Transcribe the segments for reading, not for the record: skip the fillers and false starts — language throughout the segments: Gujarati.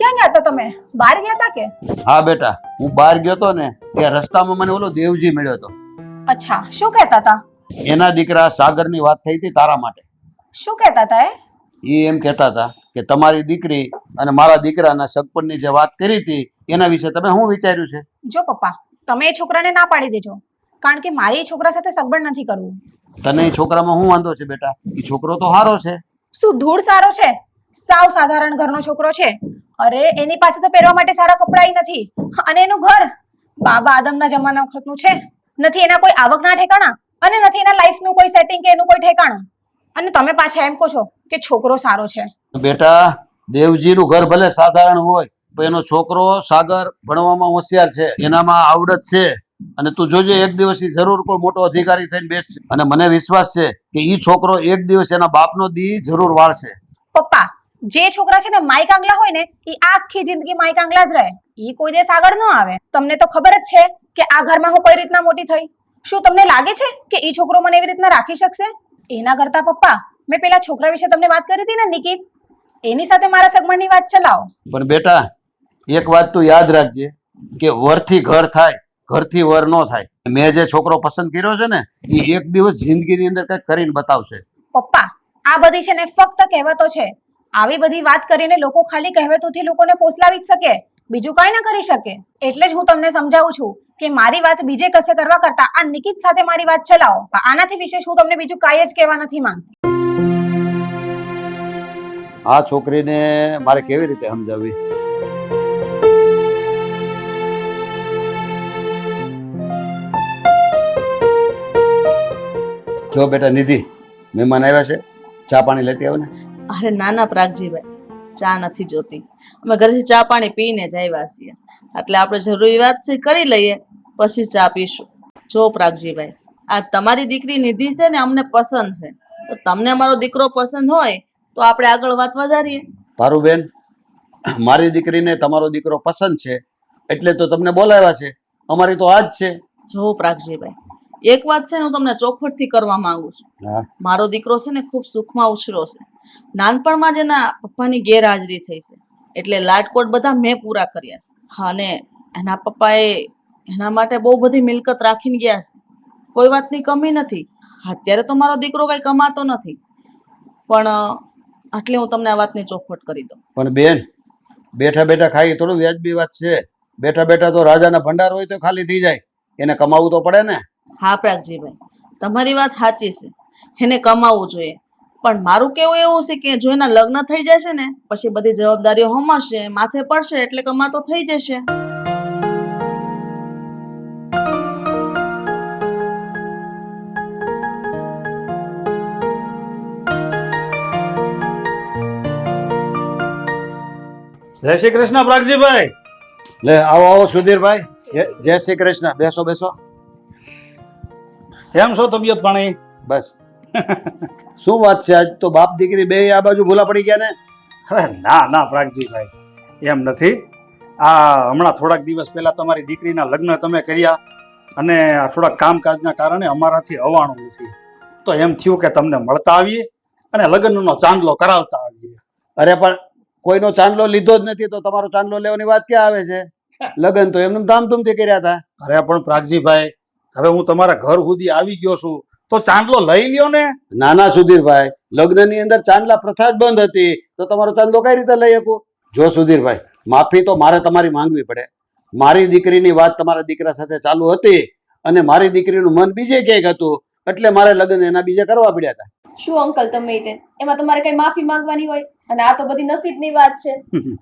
ક્યાં ગયા હતા તમે? બહાર ગયા હતા કે? હા બેટા, હું બહાર ગયો તો ને ત્યાં રસ્તામાં મને ઓલો દેવજી મળ્યો હતો. અચ્છા, શું કહેતા હતા? એના દીકરા સાગરની વાત થઈ હતી તારા માટે. શું કહેતા હતા એ એમ કહેતા હતા કે તમારી દીકરી અને મારા દીકરાના સગપણની જે વાત કરી હતી એના વિશે તમે શું વિચાર્યું છે? જો પપ્પા, તમે એ છોકરાને ના પાડી દેજો, કારણ કે મારે એ છોકરા સાથે સગવડ નથી કરવું. તને એ છોકરામાં શું વાંધો છે બેટા? એ છોકરો તો સારો છે. શું ધૂળ સારો છે? સાવ સાધારણ ઘરનો છોકરો છે. અરે એની પાસે તો પહેરવા માટે સારા કપડાં નથી, અને એનું ઘર બાબા આદમના જમાના વખતનું છે. નથી એના કોઈ આવકના ઠેકાણા, અને નથી એના લાઈફનું કોઈ સેટિંગ કે એનું કોઈ ઠેકાણું. અને તમે પાછા એમ કહો છો કે છોકરો સારો છે. બેટા, દેવજીનું ઘર ભલે સાધારણ હોય પણ એનો છોકરો સાગર ભણવામાં હોશિયાર છે, એનામાં આવડત છે. અને તું જોજે, એક દિવસ ઈ જરૂર કોઈ મોટો અધિકારી થઈને બેસશે. અને મને વિશ્વાસ છે કે ઈ છોકરો એક દિવસ એના બાપનો દી જરૂર વાળશે. પપ્પા, જે છોકરા છે ને માઈ કાંગલા હોય ને, એ આખી જિંદગી માઈ કાંગલા જ રહે. એ કોઈ દિવસ આગળ ન આવે. તમને તો ખબર જ છે કે આ ઘરમાં હું કઈ રીતના મોટી થઈ. શું તમને લાગે છે કે એ છોકરો મને એવી રીતના રાખી શકશે? એના કરતા પપ્પા, મેં પેલા છોકરા વિશે તમને વાત કરી હતી ને, નિકિત, એની સાથે મારા સગમણની વાત ચલાવો. પણ બેટા, એક વાત તું યાદ રાખજે કે વરથી ઘર થાય, ઘરથી વર નો થાય. મેં જે છોકરો પસંદ કર્યો છે ને, એ એક દિવસ જિંદગીની અંદર કંઈક કરીને બતાવશે. પપ્પા, આ બધી છે ને ફક્ત કહેવતો છે. આવી બધી વાત કરીને લોકો ખાલી કહેવતોથી લોકોને ફોસલાવી જ શકે, બીજું કઈ ના કરી શકે. એટલે જ હું તમને સમજાવું છું કે મારી વાત બીજે કસે કરવા કરતા આ નિકિત સાથે મારી વાત ચલાવો. આનાથી વિશેષ હું તમને બીજું કાંઈ જ કહેવા નથી માંગતી. આ છોકરીને મારે કેવી રીતે સમજાવવી? જો બેટા નિધિ, મહેમાન આવ્યા છે, ચા પાણી લેતી આવે ને. અરે નાના પ્રાગજીભાઈ, ચા નથી જોતી. અમે ઘરેથી ચા પાણી પીને જ આવ્યા છીએ, એટલે આપણે જરૂરી વાત છે કરી લઈએ, પછી ચા પીશું. જો પ્રાગજીભાઈ, આ તમારી દીકરી નિધિ છે ને અમને પસંદ છે, તો તમને મારો દીકરો પસંદ હોય તો આપણે આગળ વાત વધારીએ. પારુબેન, મારી દીકરીને તમારો દીકરો પસંદ છે એટલે તો તમને બોલાવ્યા છે. અમારી તો આ જ છે. જો પ્રાગજીભાઈ, એક વાત છે ને હું તમને ચોખવટથી કરવા માંગુ છું. મારો દીકરો છે ને ખૂબ સુખમાં ઉછર્યો છે. નાનપણમાં જ એના પપ્પાની ગેરહાજરી થઈ છે, એટલે લાડકોટ બધા મેં પૂરા કર્યા છે. હા, અને એના પપ્પાએ એના માટે બહુ બધી મિલકત રાખીને ગયા છે. કોઈ વાતની કમી નથી. અત્યારે તો મારો દીકરો કઈ કમાતો નથી, પણ આટલે હું તમને આ વાતની ચોખવટ કરી દઉં. પણ બેન, બેઠા બેઠા ખાઈ થોડું વ્યાજબી વાત છે. બેઠા બેઠા તો રાજાના ભંડાર હોય તો ખાલી થઈ જાય, એને કમાવું તો પડે ને. હા પ્રાગજીભાઈ, તમારી વાત સાચી છે, એને કમાવું જોઈએ. પણ મારું કેવું એવું છે કે જો એના લગ્ન થઈ જશે ને પછી બધી જવાબદારીઓ હમશે, માથે પડશે, એટલે કમાતો થઈ જશે. જય શ્રી કૃષ્ણ પ્રાગજીભાઈ. લે આવો આવો સુધીરભાઈ. જય શ્રી કૃષ્ણ. બેસો બેસો. કેમ છો તબિયત પાણી? બસ. શું વાત છે, આજ તો બાપ દીકરી બે આ બાજુ ભૂલા પડી ગયા ને? અરે ના ના પ્રાગજીભાઈ, એમ નથી. આ હમણાં થોડાક દિવસ પહેલા તમારી દીકરીના લગ્ન તમે કર્યા, અને આ થોડાક કામકાજના કારણે અમારાથી અવાણું નથી, તો એમ થયું કે તમને મળતા આવીએ અને લગ્નનો ચાંદલો કરાવતા આવીએ. અરે પણ કોઈનો ચાંદલો લીધો જ નથી તો તમારો ચાંદલો લેવાની વાત ક્યાં આવે છે? લગ્ન તો એમને ધામધૂમથી કર્યા હતા. અરે પણ પ્રાગજીભાઈ, હવે હું તમારા ઘર સુધી આવી ગયો છું તો ચાંદલો લઈ લ્યો ને. નાના સુધીરભાઈ, લગ્નની અંદર ચાંદલા પ્રથા જ બંધ હતી તો તમારો ચાંદલો કઈ રીતે લઈ શકું? જો સુધીરભાઈ, માફી તો મારે તમારી માંગવી પડે. મારી દીકરીની વાત તમારા દીકરા સાથે ચાલુ હતી અને મારી દીકરીનું મન બીજે ક્યાંક હતું, એટલે મારે લગ્ન એના બીજે કરવા પડ્યા હતા. શું અંકલ તમે તે એમાં તમારે કઈ માફી માંગવાની હોય? અને આ તો બધી નસીબની વાત છે.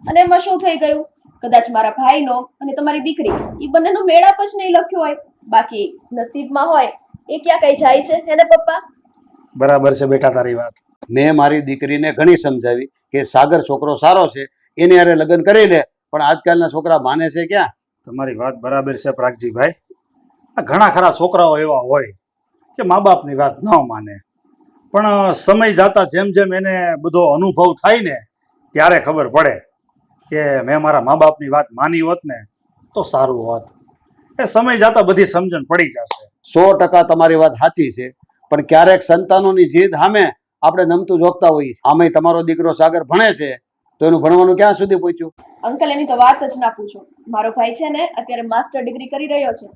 અને એમાં શું થઈ ગયું? કદાચ મારા ભાઈનો અને તમારી દીકરી એ બંનેનો મેળાપ જ નહીં લખ્યો હોય, બાકી નસીબમાં હોય એ ક્યાં કઈ જાય છે એને પપ્પા? બરાબર છે બેટા તારી વાત. મેં મારી દીકરીને ઘણી સમજાવી કે સાગર છોકરો સારો છે, એને હારે લગ્ન કરી લે, પણ આજકાલના છોકરા માને છે ક્યાં? તમારી વાત બરાબર છે પ્રાગજીભાઈ. આ ઘણા ખરા છોકરાઓ એવા હોય કે મા બાપની વાત ન માને, પણ સમય જતા જેમ જેમ એને બધો અનુભવ થાય ને ત્યારે ખબર પડે કે મેં મારા મા બાપની વાત માની હોત ને તો સારું હોત. એ સમય જતા બધી સમજણ પડી જશે. 100% તમારી વાત સાચી છે, પણ ક્યારેક સંતાનોની જીદ સામે આપણે નમતું જોગતા હોઈએ. આમે તમારો દીકરો સાગર ભણે છે તો એનું ભણવાનું ક્યાં સુધી પહોંચ્યું? અંકલ એની તો વાત જ ના પૂછો. મારો ભાઈ છે ને અત્યારે માસ્ટર ડિગ્રી કરી રહ્યો છે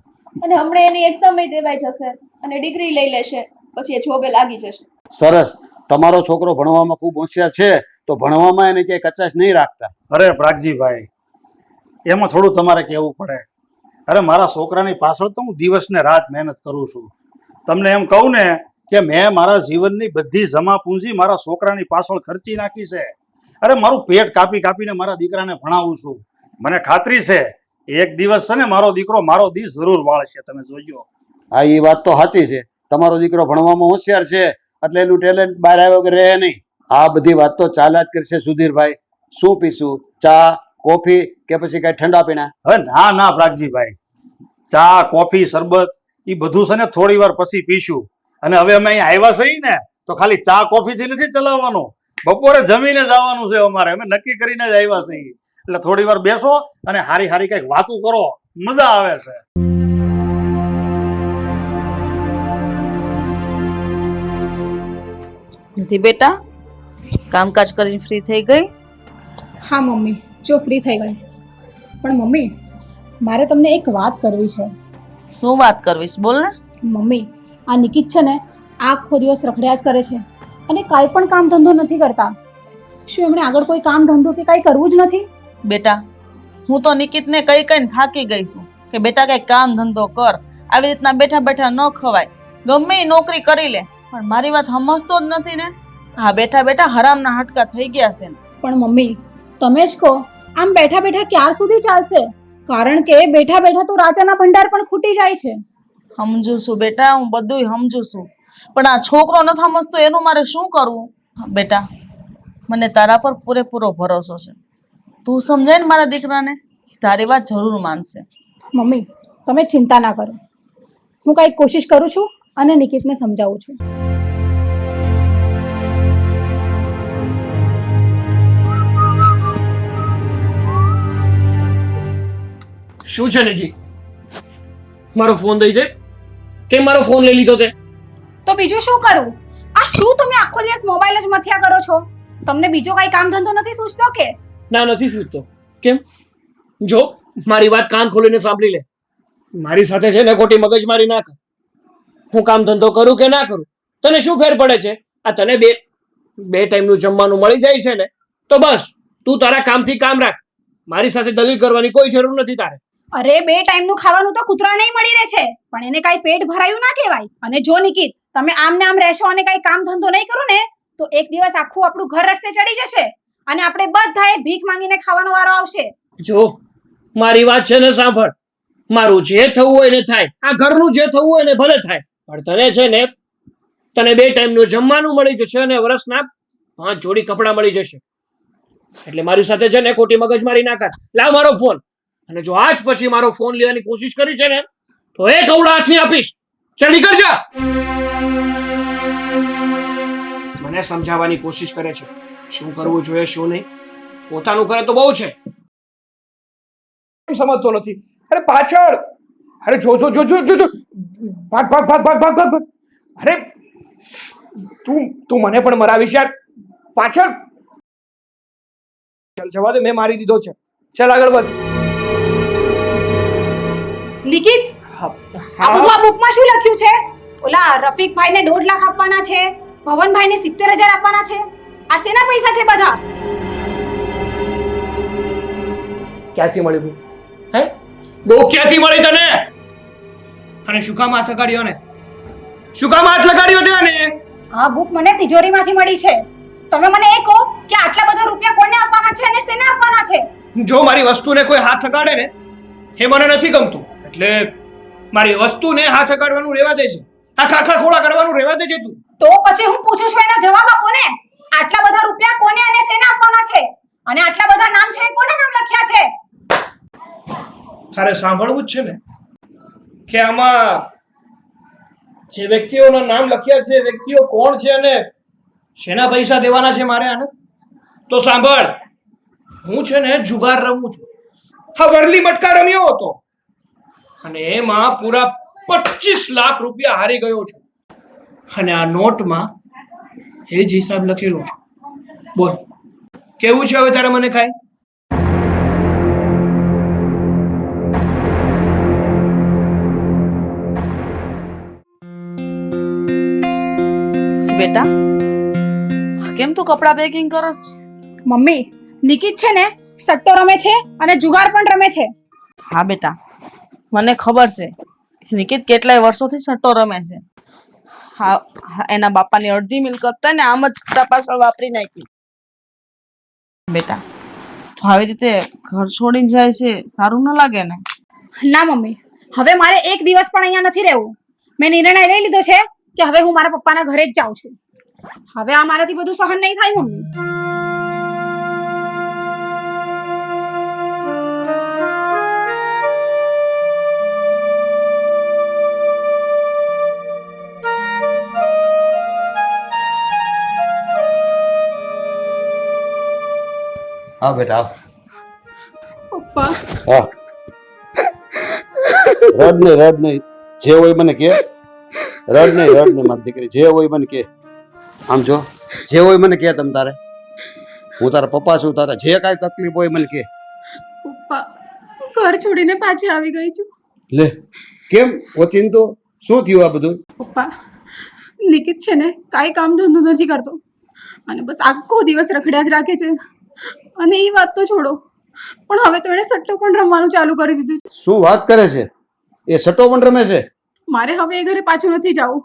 અને હમણાં એની એક્ઝામ દેવાઈ જશે અને ડિગ્રી લઈ લેશે, પછી એ જોબે લાગી જશે. સરસ. તમારો છોકરો ભણવામાં ખૂબ હોશિયાર છે તો ભણવામાં એને ક્યાંય કચાશ નહીં રાખતા. અરે પ્રાગજીભાઈ, એમાં થોડું તમારે કહેવું પડે. અરે મારા છોકરાની પાછળ તો હું દિવસ ને રાત મહેનત કરું છું. તમને એમ કહું ને કે મેં મારા જીવનની બધી જમા પૂંજી મારા છોકરાની પાછળ ખર્ચી નાખી છે. અરે મારું પેટ કાપી કાપીને મારા દીકરાને ભણાવું છું. મને ખાતરી છે એક દિવસ છે ને મારો દીકરો મારો દી જરૂર વાળશે, તમે જોજો. હા, એ વાત તો સાચી છે. તમારો દીકરો ભણવામાં હોશિયાર છે એટલે એનું ટેલેન્ટ બહાર આવ્યો કે રહે નહીં. આ બધી વાત તો ચાલ્યા જ કરશે સુધીરભાઈ. શું પીશું? ચા, કોફી કે પછી કઈ ઠંડા પીણા? હવે ના ના પ્રાગજીભાઈ, ચા કોફી શરબત એ બધું છે ને થોડી વાર પછી પીશું. અને હવે અમે અહીં આવ્યા છીએ ને તો ખાલી ચા કોફી થી નથી ચલાવવાનું, બપોરે જમીને જવાનું છે અમારે. અમે નક્કી કરીને જ આવ્યા છીએ. એટલે થોડી વાર બેસો અને હારી હારી કઈક વાતું કરો, મજા આવે છે. નથી બેટા, કામકાજ કરીને ફ્રી થઈ ગઈ? હા મમ્મી, જો ફ્રી થઈ ગઈ. પણ મમ્મી, મારે તમને એક વાત કરવી છે. શું વાત કરવીશ? બોલ ને. મમ્મી, આ નિકિત છે ને આખો દિવસ રખડ્યા જ કરે છે અને કાંઈ પણ કામ ધંધો નથી કરતા. શું એમણે આગળ કોઈ કામ ધંધો કે કાંઈ કરવું જ નથી? બેટા, હું તો નિકિતને કઈ કઈને થાકી ગઈ છું કે બેટા કઈ કામ ધંધો કર. આવી રીતના બેઠા બેઠા ન ખવાય. ગમે એ નોકરી કરી લે, પણ મારી વાત સમજતો જ નથી ને. હા, બેઠા બેઠા હરામના હાડકા થઈ ગયા છે ને. પણ મમ્મી, તમે જ કહો, આમ બેઠા બેઠા ક્યાર સુધી ચાલશે? કારણ કે બેઠા બેઠા તો રાજાના ભંડાર પણ ખૂટી જાય છે. સમજુ છું બેટા, હું બધુંય સમજુ છું, પણ આ છોકરો નથી સમજતો એનું મારે શું કરવું? બેટા, મને તારા પર પૂરેપૂરો ભરોસો છે. તું સમજાય ને મારા દીકરાને, તારી વાત જરૂર માનશે. મમ્મી, તમે ચિંતા ના કરો. હું કંઈક કોશિશ કરું છું અને નિકિતને સમજાવું છું. શું છે નજી? મારો ફોન દઈ દે. કેમ મારો ફોન લઈ લીધો તે? તો બીજું શું કરું? આ શું તમે આખો દિવસ મોબાઈલ જ મથ્યા કરો છો? તમને બીજો કાંઈ કામ ધંધો નથી સૂચતો કે? ના, નથી સૂચતો. કેમ? જો, મારી વાત કાન ખોલીને સાંભળી લે. મારી સાથે છે ને ખોટી મગજમારી ના કર. હું કામ ધંધો કરું કે ના કરું, તને શું ફેર પડે છે? આ તને બે ટાઈમનું જમવાનું મળી જાય છે ને તો બસ તું તારા કામથી કામ રાખ. મારી સાથે દલીલ કરવાની કોઈ જરૂર નથી તારે. અરે, 2 ટાઈમનું ખાવાનું તો કૂતરાને મળી રહે છે, પણ એને કાંઈ પેટ ભરાયું ના કહેવાય. અને જો નિકિત, તમે આમ ને આમ રહેશો અને કાંઈ કામ ધંધો નહીં કરો ને તો એક દિવસ આખું આપણું ઘર રસ્તે ચડી જશે અને આપણે બધાએ ભીખ માંગીને ખાવાનો વારો આવશે. જો, મારી વાત છે ને સાંભળ. મારું જે થવું હોય ને થાય, આ ઘરનું જે થવું હોય ને ભલે થાય, પણ તને છે ને તને 2 ટાઈમનું જમવાનું મળી જશે અને વર્ષના 5 જોડી કપડાં મળી જશે. એટલે મારી સાથે છે ને ખોટી મગજમારી ના કર. લાવ મારો ફોન. અને જો આજ પછી મારો ફોન લેવાની કોશિશ કરી છે ને તો એક અવળા હાથની આપીશ. ચાલ નીકળ જા. મને સમજાવવાની કોશિશ કરે છે શું કરવું જોઈએ શું નહીં. પોતાનું કરે તો બહુ છે, સમજતો નથી. અરે પાછળ, અરે જો જો જો જો જો ભાગ ભાગ ભાગ ભાગ ભાગ ભાગ. અરે તું મને પણ મરાવીશ યાર. પાછળ ચાલ, જવા દે, મેં મારી દીધો છે. ચાલ આગળ વધ. નિકિત, આ બધું આ બુકમાં શું લખ્યું છે? ઓલા રફીકભાઈને 1.5 લાખ આપવાના છે, ભવનભાઈને 70,000 આપવાના છે. આ શેના પૈસા છે બધા? ક્યાંથી મળ્યું? હે, બહુ ક્યાંથી મળી તને? અને શું કામ હાથ લગાડ્યો ને? શું કામ હાથ લગાડ્યો તેને? આ બુક મને તિજોરીમાંથી મળી છે. તમે મને એ કહો કે આટલા બધા રૂપિયા કોને આપવાના છે અને શેને આપવાના છે? જો મારી વસ્તુને કોઈ હાથ લગાડે ને એ મને નથી ગમતું, એટલે મારી વસ્તુને હાથ લગાડવાનું રહેવા દે છે. આ ખાખા ખોળા કરવાનું રહેવા દે છે તું. તો પછી હું પૂછું છું એનો જવાબ આપો ને. આટલા બધા રૂપિયા કોને અને શેને આપવાના છે? અને આટલા બધા નામ છે, કોના નામ લખ્યા છે? તારે સાંભળવું જ છે ને કે આમાં જે વ્યક્તિઓના નામ લખ્યા છે વ્યક્તિઓ કોણ છે અને શેના પૈસા દેવાના છે મારે આને? તો સાંભળ, હું છે ને જુગાર રમું છું. હા, વરલી મટકા રમ્યો હતો અને એમાં પૂરા 25 લાખ રૂપિયા હારી ગયો છું. અને આ નોટમાં એ જ હિસાબ લખેલો છે. બોલ, કેવું છે હવે તારે મને કાંઈ? બેટા કેમ તું કપડા પેકિંગ કરસ? મમ્મી, નિકિત છે ને સટ્ટો રમે છે અને જુગાર પણ રમે છે. હા બેટા, મને ખબર છે નિકિત કેટલાય વર્ષોથી સટ્ટો રમે છે. હા, એના બાપાની અડધી મિલકત તો એને આમ જ પાછળ વાપરી નાખી. બેટા તો આવી રીતે ઘર છોડીને જાય છે, સારું ન લાગે ને? ના મમ્મી, હવે મારે એક દિવસ પણ અહીંયા નથી રહેવું. મેં નિર્ણય લઈ લીધો છે કે હવે હું મારા પપ્પાના ઘરે જ જાઉં છું. હવે આ મારાથી બધું સહન નહીં થાય મમ્મી. હા બેટા આવ. પપ્પા, હા, રડ નહીં, જે હોય મને કે. રડ નહીં મારી દીકરી, જે હોય મને કે. આમ જો, જે હોય મને કે. તમ તારે, હું તારા પપ્પા છું, તારે જે કાંઈ તકલીફ હોય મને કે. પપ્પા, ઘર છોડીને પાછી આવી ગઈ છું. લે, કેમ ઓચિંતો? શું થયું આ બધું? પપ્પા, નિકિત છે ને કાંઈ કામ ધંધો નથી કરતો અને બસ આખો દિવસ રખડ્યા જ રાખે છે. અને એ વાત તો છોડો, પણ હવે તો એણે સટ્ટો પણ રમવાનું ચાલુ કરી દીધું છે. શું વાત કરે છે? એ સટ્ટો પણ રમે છે? મારે હવે એ ઘરે પાછું નથી જવું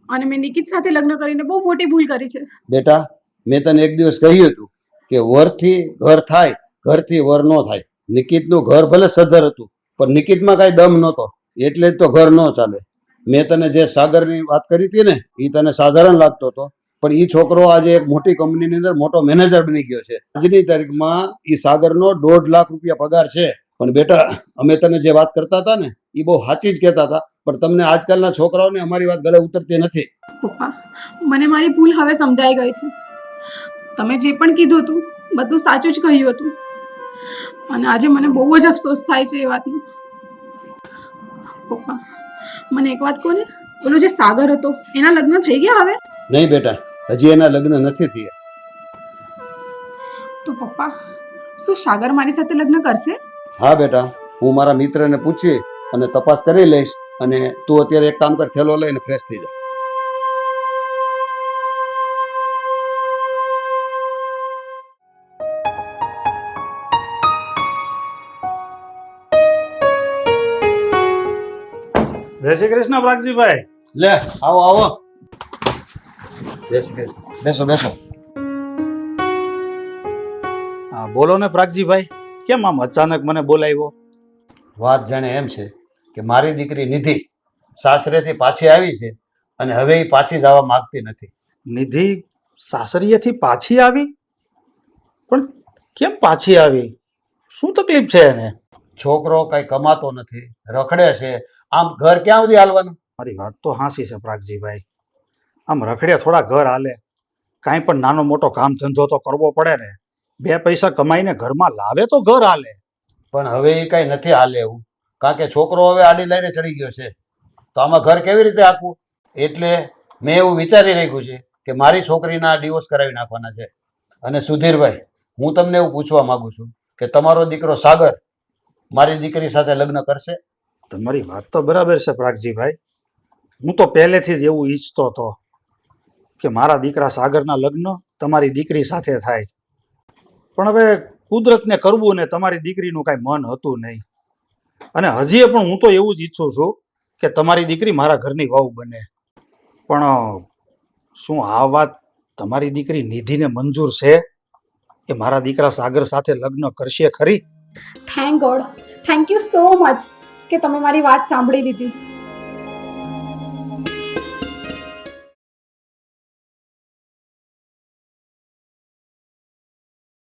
અને મેં નિકિત સાથે લગ્ન કરીને બહુ મોટી ભૂલ કરી છે. બેટા, મેં તને એક દિવસ કહ્યું હતું કે વરથી ઘર થાય, ઘરથી વર ન થાય. નિકિતનું ઘર ભલે સધર હતું, પણ નિકિતમાં કાંઈ દમ નહોતો, એટલે જ તો ઘર ન ચાલે. મેં તને જે સાગરની વાત કરી હતી ને, એ તને સાધારણ લાગતો હતો, પણ એ છોકરો આજે એક મોટી કંપનીની અંદર મોટો મેનેજર બની ગયો છે. આજની તારીખમાં એ સાગરનો 1.5 લાખ રૂપિયા પગાર છે. પણ બેટા, અમે તને જે વાત કરતા હતા ને, એ બહુ સાચી જ કહેતા હતા, પણ તમને આજકાલના છોકરાઓને અમારી વાત ગળે ઉતરતી નથી. પપ્પા, મને મારી ભૂલ હવે સમજાઈ ગઈ છે. તમે જે પણ કીધું હતું બધું સાચું જ કહ્યું હતું અને આજે મને બહુ જ અફસોસ થાય છે એ વાતનો. પપ્પા, મને એક વાત કહો ને, ઓલો જે સાગર હતો એના લગ્ન થઈ ગયા હવે? નહીં બેટા, હજી એના લગ્ન નથી થયા. તો પપ્પા, શું સાગર મારી સાથે લગ્ન કરશે? હા બેટા, હું મારા મિત્રને પૂછી અને તપાસ કરી લઈશ. અને તું અત્યારે એક કામ કર, થેલો લઈને ફ્રેશ થઈ જા. જય શ્રી કૃષ્ણ પ્રાગજીભાઈ. લે, આવો આવો. જય શ્રી કૃષ્ણ. બેસો બેસો. હા બોલો ને પ્રાગજીભાઈ, કેમ આમ અચાનક મને બોલાવ્યો? વાત જાણે એમ છે કે મારી દીકરી નિધિ સાસરેથી પાછી આવી છે અને હવે એ પાછી જવા માંગતી નથી. નિધિ સાસરીએથી પાછી આવી? પણ કેમ પાછી આવી? શું તકલીફ છે એને? છોકરો કઈ કમાતો નથી, રખડે છે. આમ ઘર ક્યાં સુધી હાલવાનું? મારી વાત તો હાસી છે પ્રાગજીભાઈ, આમ રખડે થોડા ઘર હાલે? કાંઈ પણ નાનો મોટો કામ ધંધો તો કરવો પડે ને. 2 પૈસા કમાઈને ઘરમાં લાવે તો ઘર હાલે. પણ હવે એ કઈ નથી હાલે એવું, કારણ કે છોકરો હવે આડી લાઈને ચડી ગયો છે. તો આમાં ઘર કેવી રીતે આપવું? એટલે મેં એવું વિચારી રાખ્યું છે કે મારી છોકરીના ડિવોર્સ કરાવી નાખવાના છે. અને સુધીરભાઈ, હું તમને એવું પૂછવા માંગુ છું કે તમારો દીકરો સાગર મારી દીકરી સાથે લગ્ન કરશે? તમારી વાત તો બરાબર છે પ્રાગજીભાઈ. હું તો પહેલેથી જ એવું ઈચ્છતો હતો કે મારા દીકરા સાગરના લગ્ન તમારી દીકરી સાથે થાય. પણ હવે કુદરતને કરવું ને તમારી દીકરીનું કાંઈ મન હતું નહીં. અને હજી પણ હું તો એવું જ ઈચ્છું છું કે તમારી દીકરી મારા ઘરની વહુ બને. પણ શું આ વાત તમારી દીકરી નિધિને મંજૂર છે કે મારા દીકરા સાગર સાથે લગ્ન કરશે ખરી? Thank God, thank you so much કે તમે મારી વાત સાંભળી લીધી.